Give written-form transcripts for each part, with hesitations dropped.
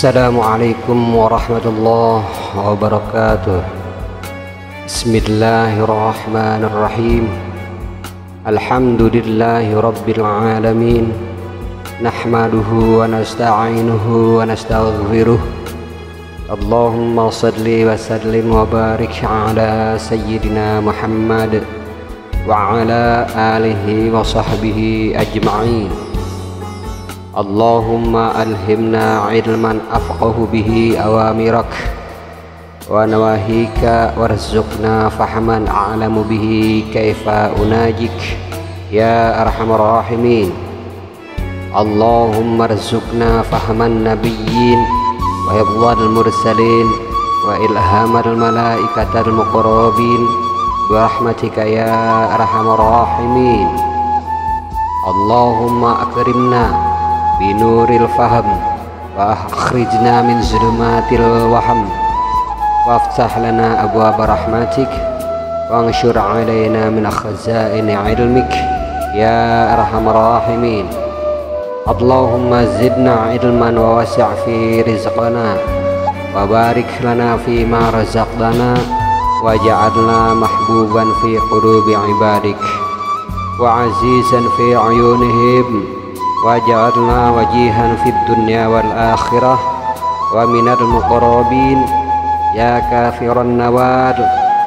Assalamualaikum warahmatullahi wabarakatuh. Bismillahirrahmanirrahim. Alhamdulillahi rabbil alamin. Nahmaduhu wa nasta'inuhu wa nastaghfiruh. Allahumma salli wa sallim wa barik ala sayyidina Muhammad wa ala alihi wa sahbihi ajma'in. Allahumma alhimna ilman afqahu bihi awamirak wa nawahika warzuqna fahman a'lamu bihi kaifa unajik ya arhamar rahimin. Allahumma arzuqna fahman nabiyyin wa hifdzal mursalin wa ilhamal malaikatal muqarrabin bi rahmatika ya arhamar rahimin. Allahumma akrimna binuril faham wa akhrijna min zulumatil waham waftah lana abwaab rahmatik wa anshur alaina min khazaini ilmik ya arhamar rahimin. Allahumma zidna ilman wa wasi' fi rizqana wa barik lana fi ma razaqtana waj'alna mahbuban fi qulubi ibadik wa azizan fi ayunihim waj'alna wajihan fid dunya wal akhirah wa minal muqarrabin ya kafiran nawar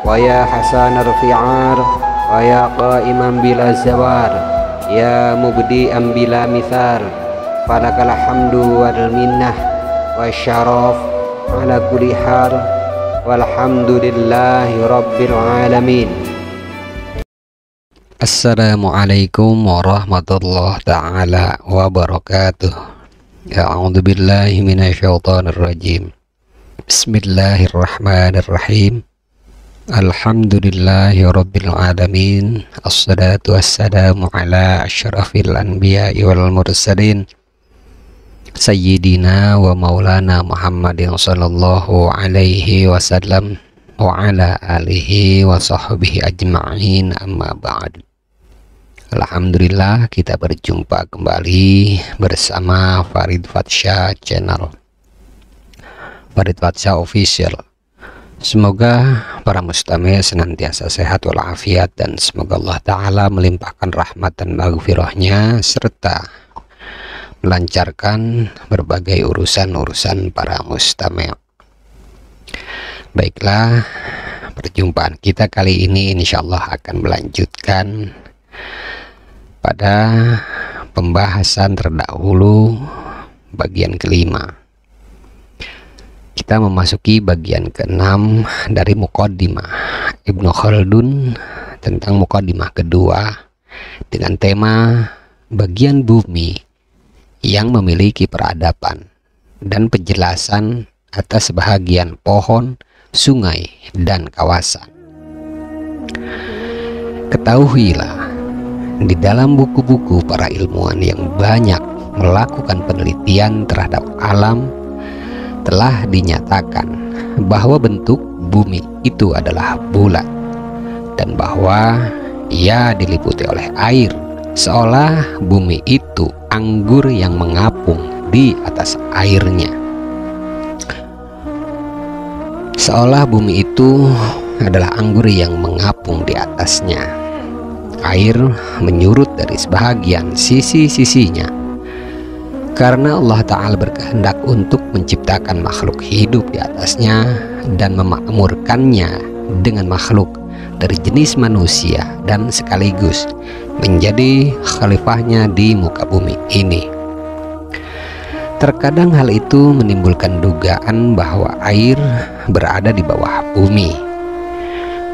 wa ya hasanal fi'ar wa ya qa'iman bila zawar ya mubdi'an bila mithal falakal hamdu wal minnah wa syaraf ala kulli hal walhamdulillahi rabbil alamin. Assalamualaikum warahmatullahi ta'ala wabarakatuh. A'udzu billahi minasyaitonir rajim. Bismillahirrahmanirrahim. Alhamdulillahi rabbil alamin. Assalatu wassalamu ala asyrafil anbiya'i wal mursalin sayyidina wa maulana Muhammadin sallallahu alaihi wasallam wa ala alihi wa sahbihi ajma'in, amma ba'd. Alhamdulillah, kita berjumpa kembali bersama Farid Fatsya channel, Farid Fatsya official. Semoga para mustami senantiasa sehat walafiat, dan semoga Allah Ta'ala melimpahkan rahmat dan maghfirahnya serta melancarkan berbagai urusan-urusan para mustami. Baiklah, perjumpaan kita kali ini insyaallah akan melanjutkan pada pembahasan terdahulu bagian kelima. Kita memasuki bagian keenam dari Muqaddimah Ibnu Khaldun tentang Muqaddimah kedua dengan tema bagian bumi yang memiliki peradaban dan penjelasan atas sebahagian pohon, sungai, dan kawasan. Ketahuilah, di dalam buku-buku para ilmuwan yang banyak melakukan penelitian terhadap alam telah dinyatakan bahwa bentuk bumi itu adalah bulat dan bahwa ia diliputi oleh air, seolah bumi itu anggur yang mengapung di atas airnya. Seolah bumi itu adalah anggur yang mengapung di atasnya. Air menyurut dari sebahagian sisi-sisinya karena Allah Ta'ala berkehendak untuk menciptakan makhluk hidup di atasnya dan memakmurkannya dengan makhluk dari jenis manusia dan sekaligus menjadi khalifahnya di muka bumi ini. Terkadang hal itu menimbulkan dugaan bahwa air berada di bawah bumi.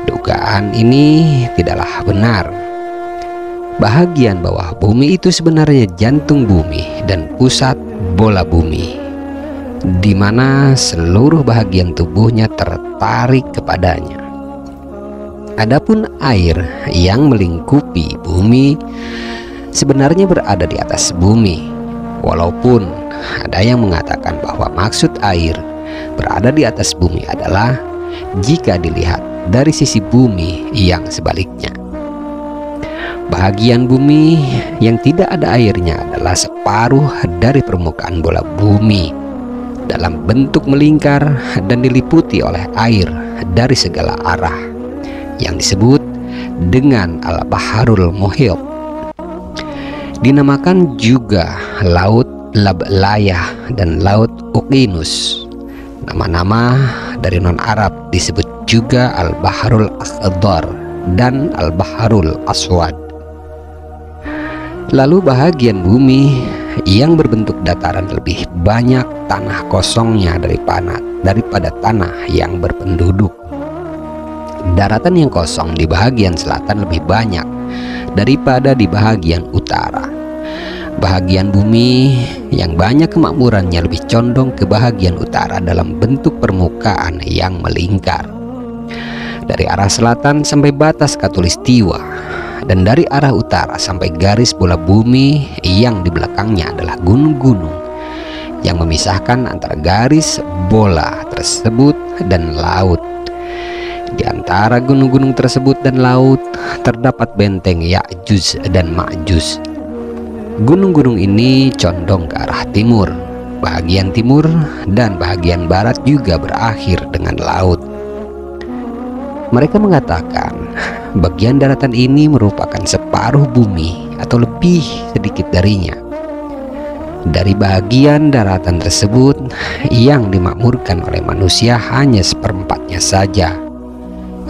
Dugaan ini tidaklah benar. Bahagian bawah bumi itu sebenarnya jantung bumi dan pusat bola bumi, di mana seluruh bahagian tubuhnya tertarik kepadanya. Adapun air yang melingkupi bumi sebenarnya berada di atas bumi, walaupun ada yang mengatakan bahwa maksud air berada di atas bumi adalah jika dilihat dari sisi bumi yang sebaliknya. Bahagian bumi yang tidak ada airnya adalah separuh dari permukaan bola bumi, dalam bentuk melingkar dan diliputi oleh air dari segala arah yang disebut dengan Al-Baharul Muhyit. Dinamakan juga Laut Lablayah dan Laut Uqinus. Nama-nama dari non-Arab disebut juga Al-Baharul Akhdar dan Al-Baharul Aswad. Lalu bahagian bumi yang berbentuk dataran lebih banyak tanah kosongnya daripada tanah yang berpenduduk. Daratan yang kosong di bahagian selatan lebih banyak daripada di bahagian utara. Bahagian bumi yang banyak kemakmurannya lebih condong ke bahagian utara dalam bentuk permukaan yang melingkar. Dari arah selatan sampai batas khatulistiwa, dan dari arah utara sampai garis bola bumi yang di belakangnya adalah gunung-gunung yang memisahkan antara garis bola tersebut dan laut. Di antara gunung-gunung tersebut dan laut terdapat benteng Ya'juj dan Ma'juj. Gunung-gunung ini condong ke arah timur, bahagian timur dan bahagian barat juga berakhir dengan laut. Mereka mengatakan bagian daratan ini merupakan separuh bumi atau lebih sedikit darinya. Dari bahagian daratan tersebut yang dimakmurkan oleh manusia hanya seperempatnya saja,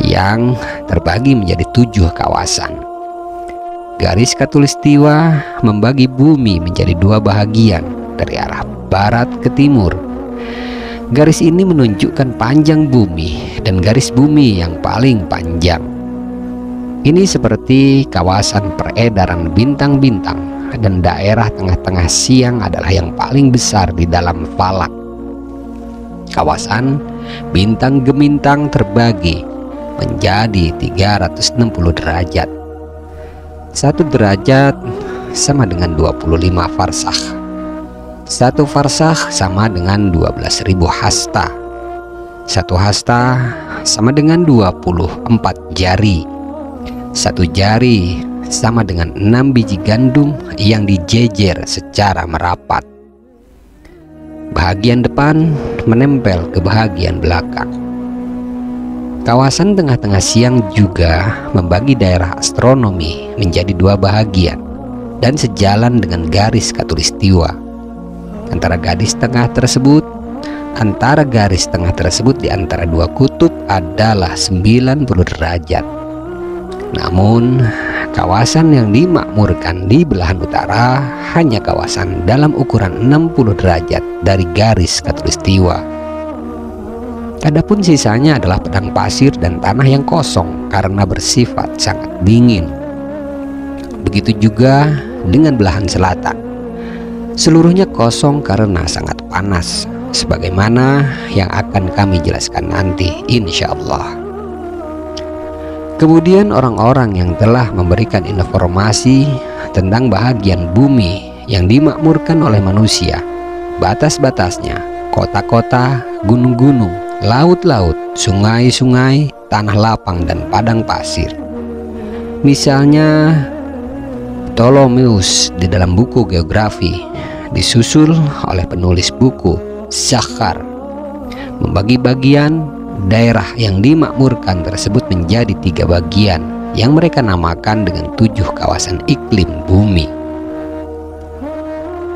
yang terbagi menjadi 7 kawasan. Garis khatulistiwa membagi bumi menjadi 2 bahagian dari arah barat ke timur. Garis ini menunjukkan panjang bumi dan garis bumi yang paling panjang. Ini seperti kawasan peredaran bintang-bintang, dan daerah tengah-tengah siang adalah yang paling besar di dalam falak. Kawasan bintang gemintang terbagi menjadi 360 derajat. 1 derajat sama dengan 25 farsakh. 1 farsakh sama dengan 12.000 hasta. 1 hasta sama dengan 24 jari. 1 jari sama dengan 6 biji gandum yang dijejer secara merapat. Bahagian depan menempel ke bahagian belakang. Kawasan tengah-tengah siang juga membagi daerah astronomi menjadi 2 bahagian dan sejalan dengan garis khatulistiwa. Antara garis tengah tersebut di antara 2 kutub adalah 90 derajat. Namun kawasan yang dimakmurkan di belahan utara hanya kawasan dalam ukuran 60 derajat dari garis khatulistiwa. Adapun sisanya adalah padang pasir dan tanah yang kosong karena bersifat sangat dingin. Begitu juga dengan belahan selatan. Seluruhnya kosong karena sangat panas, sebagaimana yang akan kami jelaskan nanti insya Allah. Kemudian orang-orang yang telah memberikan informasi tentang bahagian bumi yang dimakmurkan oleh manusia, batas-batasnya, kota-kota, gunung-gunung, laut-laut, sungai-sungai, tanah lapang, dan padang pasir. Misalnya Ptolemeus di dalam buku geografi, disusul oleh penulis buku Zakhar, membagi bagian daerah yang dimakmurkan tersebut menjadi 3 bagian yang mereka namakan dengan 7 kawasan iklim bumi.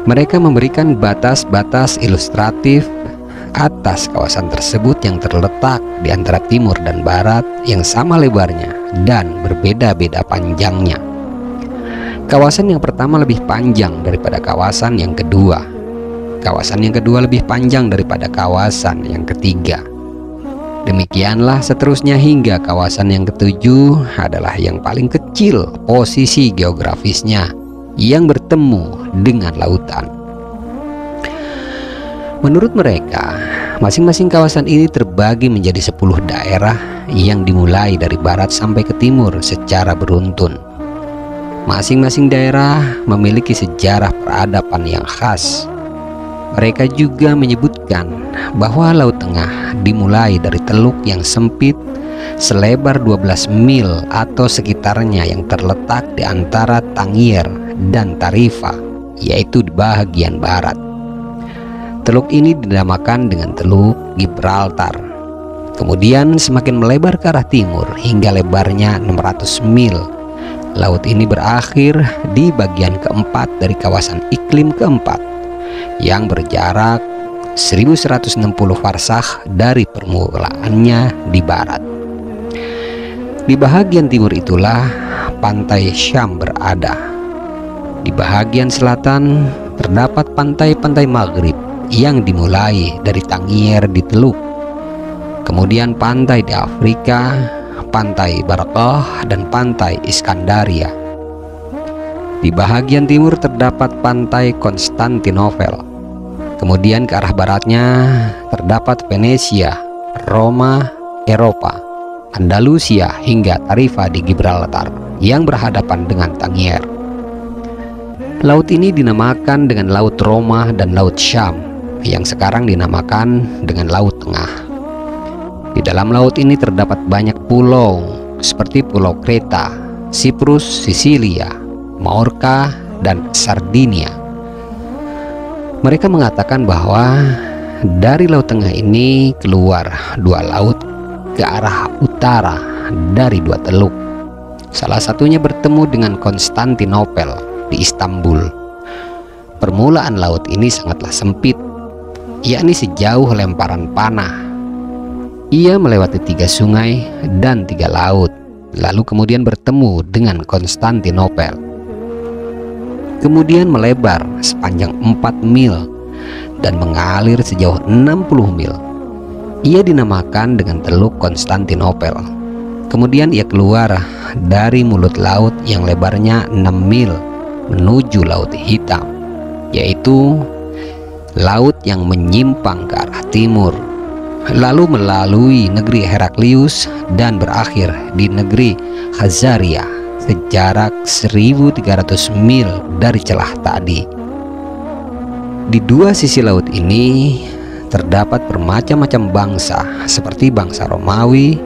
Mereka memberikan batas-batas ilustratif atas kawasan tersebut yang terletak di antara timur dan barat yang sama lebarnya dan berbeda-beda panjangnya. Kawasan yang pertama lebih panjang daripada kawasan yang kedua. Kawasan yang kedua lebih panjang daripada kawasan yang ketiga. Demikianlah seterusnya hingga kawasan yang ketujuh adalah yang paling kecil posisi geografisnya yang bertemu dengan lautan. Menurut mereka, masing-masing kawasan ini terbagi menjadi 10 daerah yang dimulai dari barat sampai ke timur secara beruntun. Masing-masing daerah memiliki sejarah peradaban yang khas. Mereka juga menyebutkan bahwa Laut Tengah dimulai dari teluk yang sempit selebar 12 mil atau sekitarnya yang terletak di antara Tangier dan Tarifa, yaitu di bahagian barat. Teluk ini dinamakan dengan Teluk Gibraltar. Kemudian semakin melebar ke arah timur hingga lebarnya 600 mil. Laut ini berakhir di bagian keempat dari kawasan iklim keempat yang berjarak 1160 farsakh dari permulaannya di barat. Di bagian timur itulah pantai Syam berada. Di bagian selatan terdapat pantai-pantai Maghrib yang dimulai dari Tangier di Teluk, kemudian pantai di Afrika, pantai Barakah, dan pantai Iskandaria. Di bagian timur terdapat pantai Konstantinopel. Kemudian ke arah baratnya terdapat Venesia, Roma, Eropa, Andalusia hingga Tarifa di Gibraltar yang berhadapan dengan Tangier. Laut ini dinamakan dengan Laut Roma dan Laut Syam yang sekarang dinamakan dengan Laut Tengah. Di dalam laut ini terdapat banyak pulau seperti Pulau Kreta, Siprus, Sisilia, Majorca, dan Sardinia. Mereka mengatakan bahwa dari Laut Tengah ini keluar dua laut ke arah utara dari dua teluk. Salah satunya bertemu dengan Konstantinopel di Istanbul. Permulaan laut ini sangatlah sempit, yakni sejauh lemparan panah. Ia melewati 3 sungai dan 3 laut, lalu kemudian bertemu dengan Konstantinopel. Kemudian melebar sepanjang 4 mil dan mengalir sejauh 60 mil. Ia dinamakan dengan Teluk Konstantinopel. Kemudian ia keluar dari mulut laut yang lebarnya 6 mil menuju Laut Hitam, yaitu laut yang menyimpang ke arah timur, lalu melalui negeri Heraklius dan berakhir di negeri Khazaria sejarak 1300 mil dari celah tadi. Di dua sisi laut ini terdapat bermacam-macam bangsa seperti bangsa Romawi,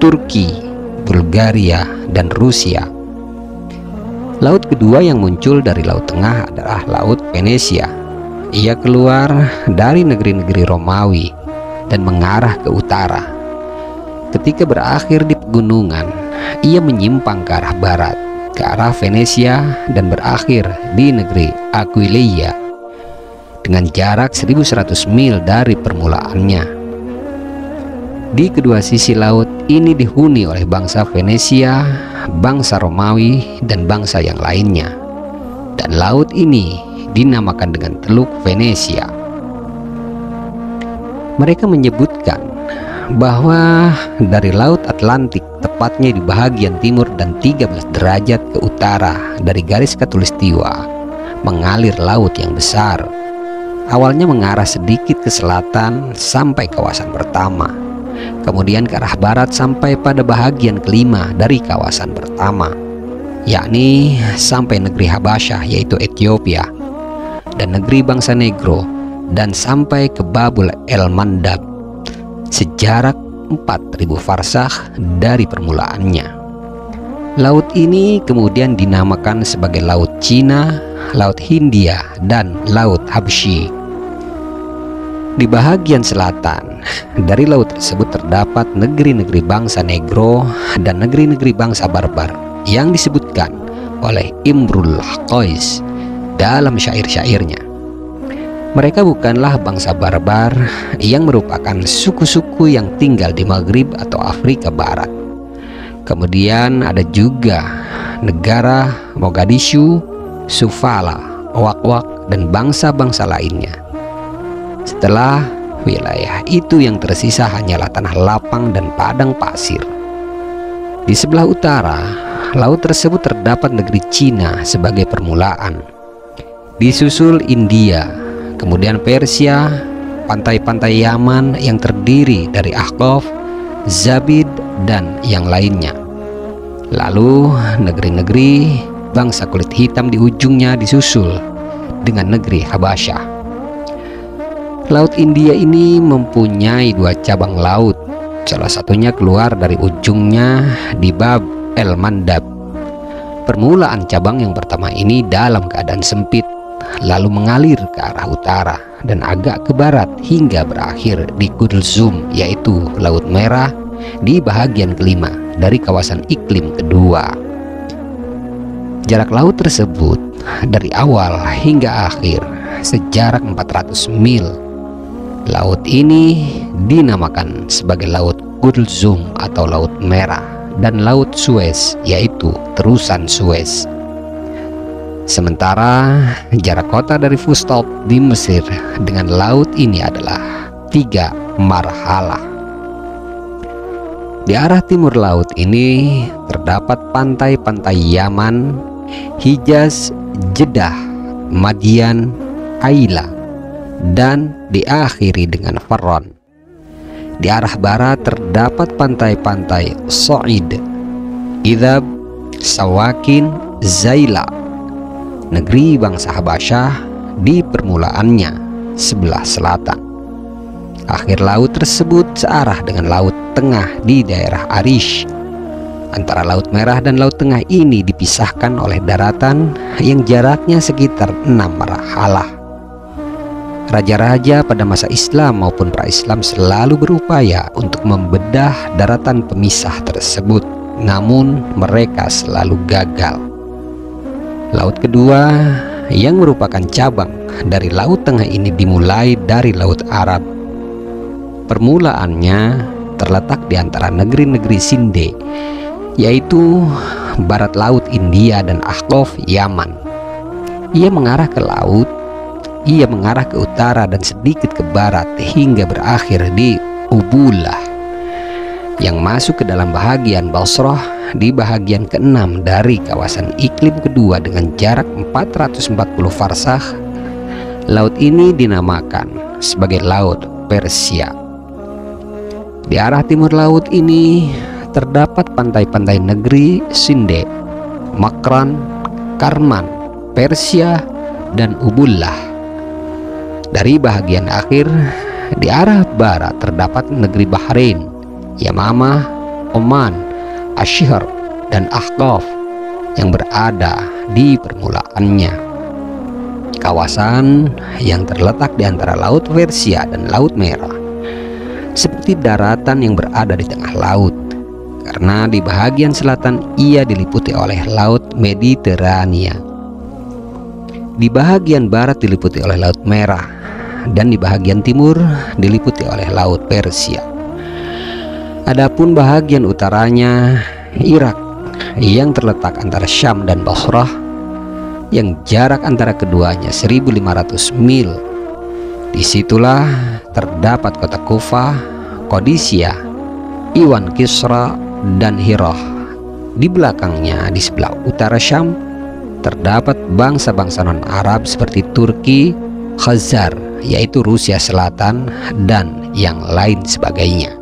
Turki, Bulgaria, dan Rusia. Laut kedua yang muncul dari Laut Tengah adalah Laut Venesia. Ia keluar dari negeri-negeri Romawi dan mengarah ke utara. Ketika berakhir di pegunungan, ia menyimpang ke arah barat, ke arah Venesia, dan berakhir di negeri Aquileia dengan jarak 1100 mil dari permulaannya. Di kedua sisi laut ini dihuni oleh bangsa Venesia, bangsa Romawi, dan bangsa yang lainnya. Dan laut ini dinamakan dengan Teluk Venesia. Mereka menyebutkan bahwa dari Laut Atlantik, tepatnya di bagian timur dan 13 derajat ke utara dari garis khatulistiwa, mengalir laut yang besar. Awalnya mengarah sedikit ke selatan sampai kawasan pertama, kemudian ke arah barat sampai pada bagian kelima dari kawasan pertama, yakni sampai negeri Habasyah yaitu Ethiopia, dan negeri bangsa Negro, dan sampai ke Babul El Mandab sejarak 4000 farsakh dari permulaannya. Laut ini kemudian dinamakan sebagai Laut Cina, Laut Hindia, dan Laut Habsyi. Di bagian selatan dari laut tersebut terdapat negeri-negeri bangsa Negro dan negeri-negeri bangsa Barbar yang disebutkan oleh Imrul Qais dalam syair-syairnya. Mereka bukanlah bangsa Barbar yang merupakan suku-suku yang tinggal di Maghrib atau Afrika Barat. Kemudian ada juga negara Mogadishu, Sufala, Wak-Wak, dan bangsa-bangsa lainnya. Setelah wilayah itu yang tersisa hanyalah tanah lapang dan padang pasir. Di sebelah utara laut tersebut terdapat negeri Cina sebagai permulaan. Disusul India, kemudian Persia, pantai-pantai Yaman yang terdiri dari Ahqaf, Zabid, dan yang lainnya. Lalu negeri-negeri bangsa kulit hitam di ujungnya disusul dengan negeri Habasyah. Laut India ini mempunyai 2 cabang laut. Salah satunya keluar dari ujungnya di Bab El Mandab. Permulaan cabang yang pertama ini dalam keadaan sempit, lalu mengalir ke arah utara dan agak ke barat hingga berakhir di Kulzum, yaitu Laut Merah di bahagian kelima dari kawasan iklim kedua. Jarak laut tersebut dari awal hingga akhir sejarak 400 mil. Laut ini dinamakan sebagai Laut Kulzum atau Laut Merah, dan Laut Suez yaitu terusan Suez. Sementara jarak kota dari Fustat di Mesir dengan laut ini adalah 3 marhalah. Di arah timur laut ini terdapat pantai-pantai Yaman, Hijaz, Jeddah, Madian, Aila, dan diakhiri dengan Faron. Di arah barat terdapat pantai-pantai Sa'id, Idhab, Sawakin, Zaila, negeri bangsa Habasyah di permulaannya sebelah selatan. Akhir laut tersebut searah dengan Laut Tengah di daerah Arish. Antara Laut Merah dan Laut Tengah ini dipisahkan oleh daratan yang jaraknya sekitar 6 marhalah. Raja-raja pada masa Islam maupun pra-Islam selalu berupaya untuk membedah daratan pemisah tersebut, namun mereka selalu gagal. Laut kedua yang merupakan cabang dari Laut Tengah ini dimulai dari Laut Arab. Permulaannya terletak di antara negeri-negeri Sinde, yaitu barat laut India dan Ahqaf Yaman. Ia mengarah ke laut, ia mengarah ke utara dan sedikit ke barat hingga berakhir di Ubulah yang masuk ke dalam bahagian Basrah di bahagian ke-6 dari kawasan iklim kedua dengan jarak 440 farsakh. Laut ini dinamakan sebagai Laut Persia. Di arah timur laut ini terdapat pantai-pantai negeri Sinde, Makran, Karman, Persia, dan Ubullah. Dari bahagian akhir di arah barat terdapat negeri Bahrain, Yamamah, Oman, Ashyr, dan Ahqaf yang berada di permulaannya. Kawasan yang terletak di antara Laut Persia dan Laut Merah seperti daratan yang berada di tengah laut, karena di bahagian selatan ia diliputi oleh Laut Mediterania. Di bahagian barat diliputi oleh Laut Merah, dan di bahagian timur diliputi oleh Laut Persia. Adapun bahagian utaranya Irak yang terletak antara Syam dan Basrah, yang jarak antara keduanya 1.500 mil. Disitulah terdapat kota Kufah, Qadisiyah, Iwan Kisra, dan Hirah. Di belakangnya di sebelah utara Syam terdapat bangsa-bangsa non-Arab seperti Turki, Khazar yaitu Rusia Selatan, dan yang lain sebagainya.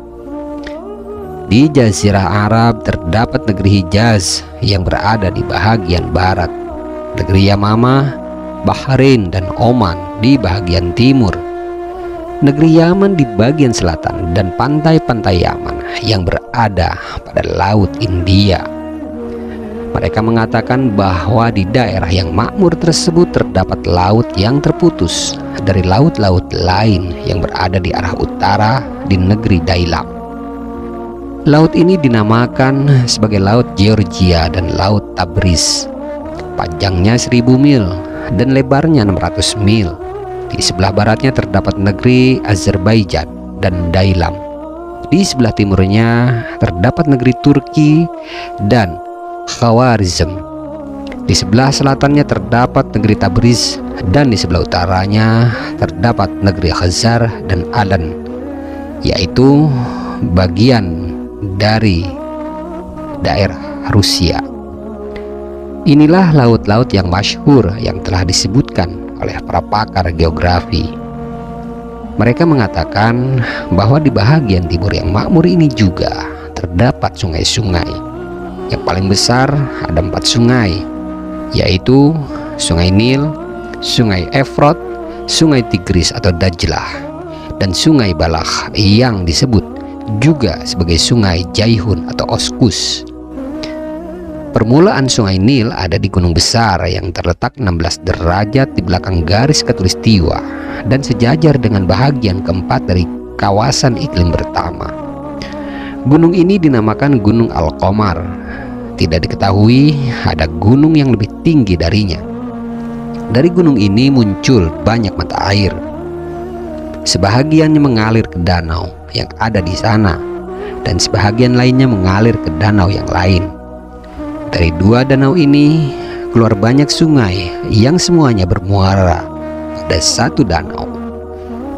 Di Jazirah Arab terdapat negeri Hijaz yang berada di bahagian barat, negeri Yamamah, Bahrain, dan Oman di bahagian timur, negeri Yaman di bagian selatan, dan pantai-pantai Yaman yang berada pada Laut India. Mereka mengatakan bahwa di daerah yang makmur tersebut terdapat laut yang terputus dari laut-laut lain yang berada di arah utara di negeri Dailam. Laut ini dinamakan sebagai Laut Georgia dan Laut Tabriz. Panjangnya 1000 mil dan lebarnya 600 mil. Di sebelah baratnya terdapat negeri Azerbaijan dan Dailam. Di sebelah timurnya terdapat negeri Turki dan Khawarizm. Di sebelah selatannya terdapat negeri Tabriz, dan di sebelah utaranya terdapat negeri Khazar dan Aden, yaitu bagian dari daerah Rusia. Inilah laut-laut yang masyhur yang telah disebutkan oleh para pakar geografi. Mereka mengatakan bahwa di bahagian timur yang makmur ini juga terdapat sungai-sungai. Yang paling besar ada 4 sungai, yaitu Sungai Nil, Sungai Efrat, Sungai Tigris atau Dajlah, dan Sungai Balakh yang disebut juga sebagai Sungai Jaihun atau Oskus. Permulaan Sungai Nil ada di Gunung Besar yang terletak 16 derajat di belakang garis khatulistiwa dan sejajar dengan bahagian keempat dari kawasan iklim pertama. Gunung ini dinamakan Gunung Al-Qamar. Tidak diketahui ada gunung yang lebih tinggi darinya. Dari gunung ini muncul banyak mata air. Sebahagiannya mengalir ke danau yang ada di sana, dan sebahagian lainnya mengalir ke danau yang lain. Dari dua danau ini keluar banyak sungai yang semuanya bermuara pada satu danau.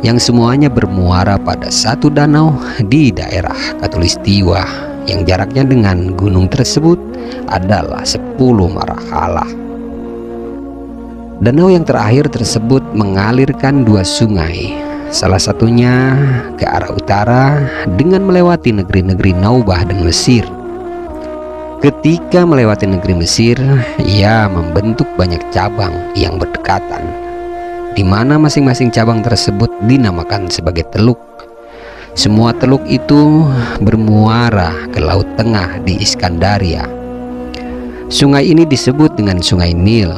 Yang semuanya bermuara pada satu danau di daerah khatulistiwa yang jaraknya dengan gunung tersebut adalah 10 marhalah. Danau yang terakhir tersebut mengalirkan dua sungai, salah satunya ke arah utara dengan melewati negeri-negeri Naubah dan Mesir. Ketika melewati negeri Mesir, ia membentuk banyak cabang yang berdekatan, di mana masing-masing cabang tersebut dinamakan sebagai teluk. Semua teluk itu bermuara ke Laut Tengah di Iskandaria. Sungai ini disebut dengan Sungai Nil.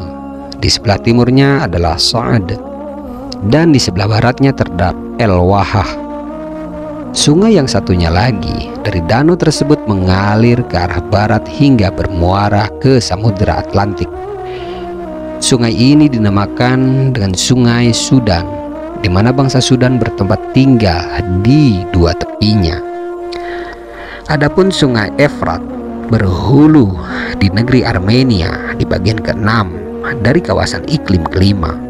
Di sebelah timurnya adalah Sa'ad, dan di sebelah baratnya terdapat El-Wahah. Sungai yang satunya lagi dari danau tersebut mengalir ke arah barat hingga bermuara ke Samudra Atlantik. Sungai ini dinamakan dengan Sungai Sudan, di mana bangsa Sudan bertempat tinggal di dua tepinya. Adapun Sungai Efrat berhulu di negeri Armenia di bagian ke-6 dari kawasan iklim kelima.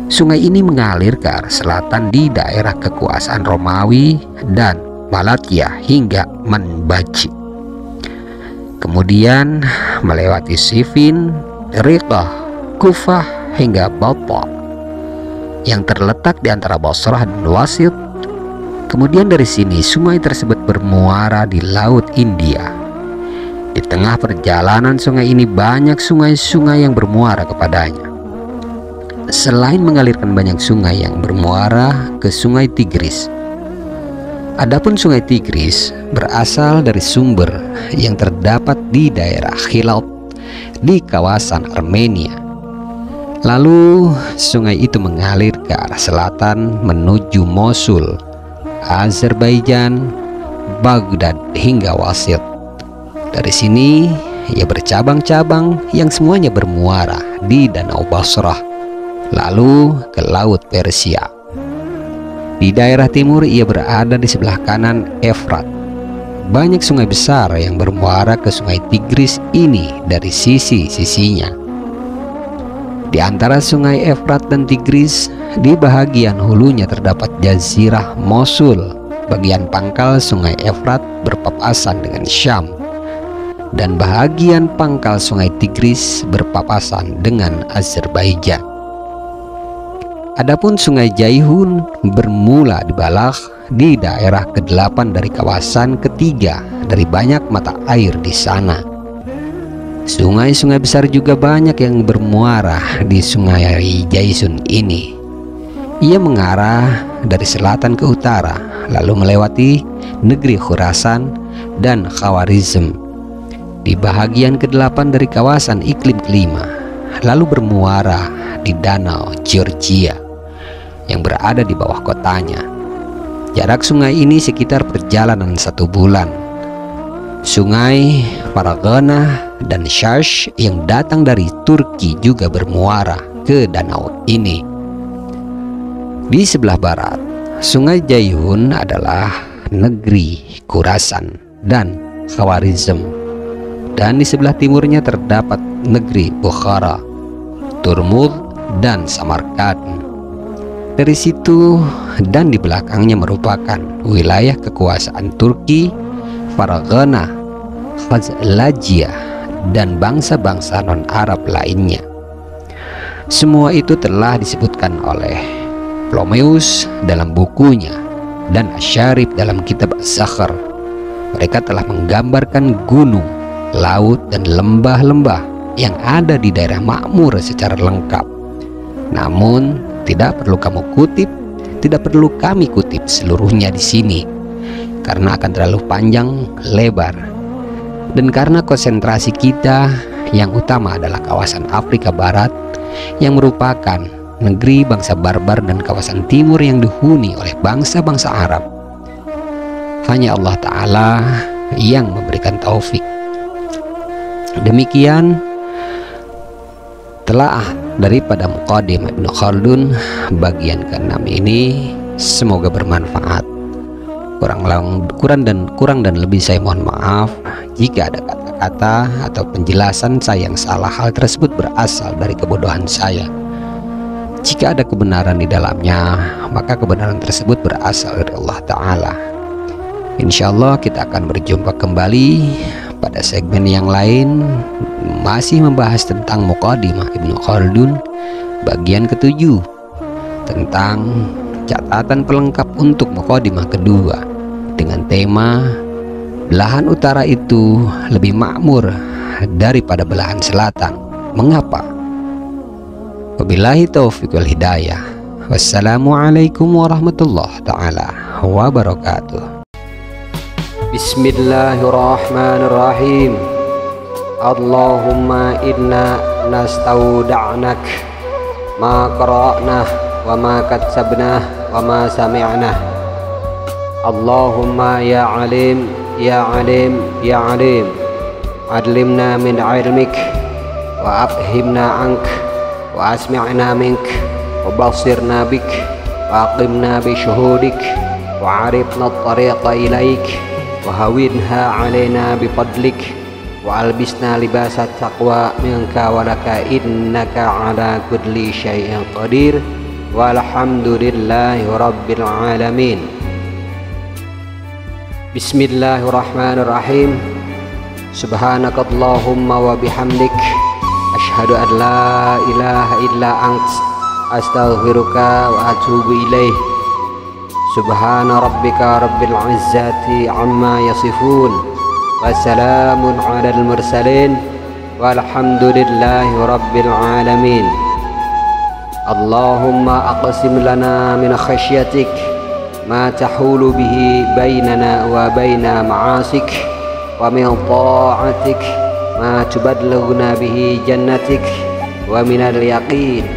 Sungai ini mengalir ke arah selatan di daerah kekuasaan Romawi dan Malatya hingga Manbaji. Kemudian melewati Sifin, Riqah, Kufah hingga Balta yang terletak di antara Basrah dan Wasit. Kemudian dari sini sungai tersebut bermuara di Laut India. Di tengah perjalanan sungai ini banyak sungai-sungai yang bermuara kepadanya. Selain mengalirkan banyak sungai yang bermuara ke Sungai Tigris. Adapun Sungai Tigris berasal dari sumber yang terdapat di daerah Khilat di kawasan Armenia. Lalu sungai itu mengalir ke arah selatan menuju Mosul, Azerbaijan, Baghdad hingga Wasit. Dari sini ia bercabang-cabang yang semuanya bermuara di Danau Basrah, lalu ke Laut Persia. Di daerah timur ia berada di sebelah kanan Efrat. Banyak sungai besar yang bermuara ke Sungai Tigris ini dari sisi-sisinya. Di antara Sungai Efrat dan Tigris, di bahagian hulunya terdapat Jazirah Mosul. Bagian pangkal Sungai Efrat berpapasan dengan Syam, dan bahagian pangkal Sungai Tigris berpapasan dengan Azerbaijan. Adapun Sungai Jaihun bermula di Balakh di daerah ke-8 dari kawasan ketiga dari banyak mata air di sana. Sungai-sungai besar juga banyak yang bermuara di Sungai Jaihun ini. Ia mengarah dari selatan ke utara, lalu melewati negeri Khurasan dan Khawarizm di bahagian ke-8 dari kawasan iklim kelima, lalu bermuara di Danau Georgia yang berada di bawah kotanya. Jarak sungai ini sekitar perjalanan 1 bulan. Sungai Paragona dan Shash yang datang dari Turki juga bermuara ke danau ini. Di sebelah barat, Sungai Jaihun adalah negeri Khurasan dan Khawarizm, dan di sebelah timurnya terdapat negeri Bukhara, Turmud dan Samarkand. Dari situ dan di belakangnya merupakan wilayah kekuasaan Turki, Faragana, Khazlajiyah, dan bangsa-bangsa non-Arab lainnya. Semua itu telah disebutkan oleh Ptolemeus dalam bukunya dan Asyarif dalam kitab Az-Zakhar. Mereka telah menggambarkan gunung, laut, dan lembah-lembah yang ada di daerah makmur secara lengkap. Namun tidak perlu kami kutip seluruhnya di sini karena akan terlalu panjang lebar. Dan karena konsentrasi kita yang utama adalah kawasan Afrika Barat yang merupakan negeri bangsa barbar dan kawasan timur yang dihuni oleh bangsa-bangsa Arab, hanya Allah Ta'ala yang memberikan taufik. Demikian telaah daripada Muqaddimah Ibnu Khaldun bagian ke-6 ini, semoga bermanfaat. Kurang dan lebih saya mohon maaf jika ada kata-kata atau penjelasan saya yang salah. Hal tersebut berasal dari kebodohan saya. Jika ada kebenaran di dalamnya, maka kebenaran tersebut berasal dari Allah Ta'ala. Insya Allah kita akan berjumpa kembali pada segmen yang lain, masih membahas tentang Muqaddimah Ibnu Khaldun bagian ke-7, tentang catatan pelengkap untuk Muqaddimah kedua dengan tema belahan utara itu lebih makmur daripada belahan selatan. Mengapa? Wabillahi taufiq wal hidayah. Wassalamualaikum warahmatullahi taala wabarakatuh. Bismillahirrahmanirrahim. Allahumma inna nastauda'nak ma qara'nah wa ma katsabnah wa ma sami'nah. Allahumma ya alim ya alim ya alim, adlimna min ilmik wa afhimna ank wa asmi'na mink wa basirna bik wa aqimna bi syuhudik wa arifna at-tariqa ilaik wa hawinha alaina bi fadlik wa albisna libasat taqwa minka wa laka innaka ala kulli syai'in qadir walhamdulillahi rabbil alamin. Bismillahirrahmanirrahim. Subhanakallahumma wa bihamdik, asyhadu an la ilaha illa ant, astaghfiruka wa atubu ilaih. Subhana rabbika rabbil izzati amma yasifun, wa salamun alal mursalin, walhamdulillahi rabbil alamin. Allahumma aqsim lana min khasyatik ma tahulu bihi bainana wa baina ma'asik, wa min ta'atik ma tubadlighuna bihi jannatik, wa minal yaqin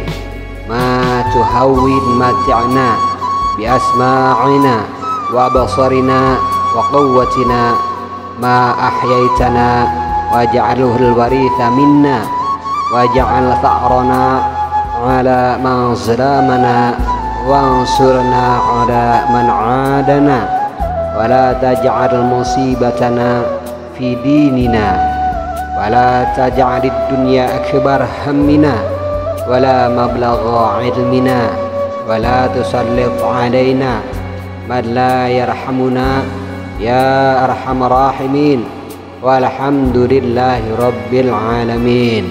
ma tuhawwin mat'ana bi asma'ina wa basarina wa quwwatina ma ahyaitana waj'alhu al-waritha minna waj'al tha'rana ala man zalamana wansurna ala man adana wa la taj'al musibatana fi dinina wa la taj'al ad-dunya akbar hammina wa la mablagha ilmina wa la tusallit alaina man la yarhamuna ya arhamar rahimin walhamdulillahi rabbil alamin.